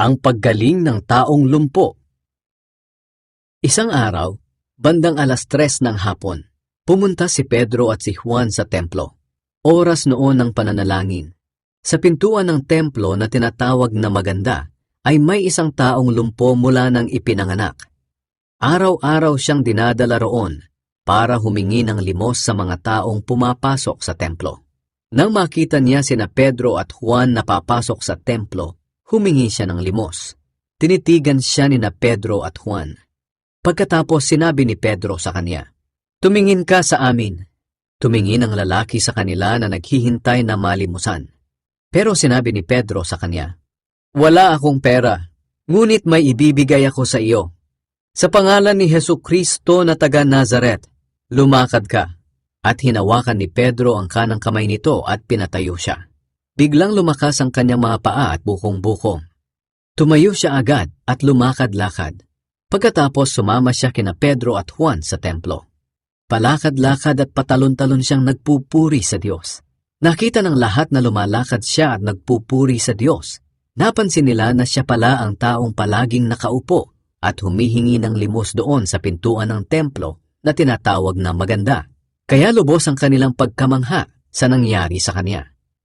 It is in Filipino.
Ang paggaling ng taong lumpo. Isang araw, bandang 3:00 ng hapon, pumunta si Pedro at si Juan sa templo. Oras noon ng pananalangin. Sa pintuan ng templo na tinatawag na Maganda, ay may isang taong lumpo mula nang ipinanganak. Araw-araw siyang dinadala roon para humingi ng limos sa mga taong pumapasok sa templo. Nang makita niya sina Pedro at Juan na papasok sa templo, humingi siya ng limos. Tinitigan siya ni Pedro at Juan. Pagkatapos sinabi ni Pedro sa kanya, "Tumingin ka sa amin." Tumingin ang lalaki sa kanila na naghihintay na malimusan. Pero sinabi ni Pedro sa kanya, "Wala akong pera, ngunit may ibibigay ako sa iyo. Sa pangalan ni Hesukristo na taga Nazaret, lumakad ka." At hinawakan ni Pedro ang kanang kamay nito at pinatayo siya. Biglang lumakas ang kanyang mga paa at bukong-bukong. Tumayo siya agad at lumakad-lakad. Pagkatapos sumama siya kina Pedro at Juan sa templo. Palakad-lakad at patalon-talon siyang nagpupuri sa Diyos. Nakita ng lahat na lumalakad siya at nagpupuri sa Diyos. Napansin nila na siya pala ang taong palaging nakaupo at humihingi ng limos doon sa pintuan ng templo na tinatawag na Maganda. Kaya lubos ang kanilang pagkamangha sa nangyari sa kanya.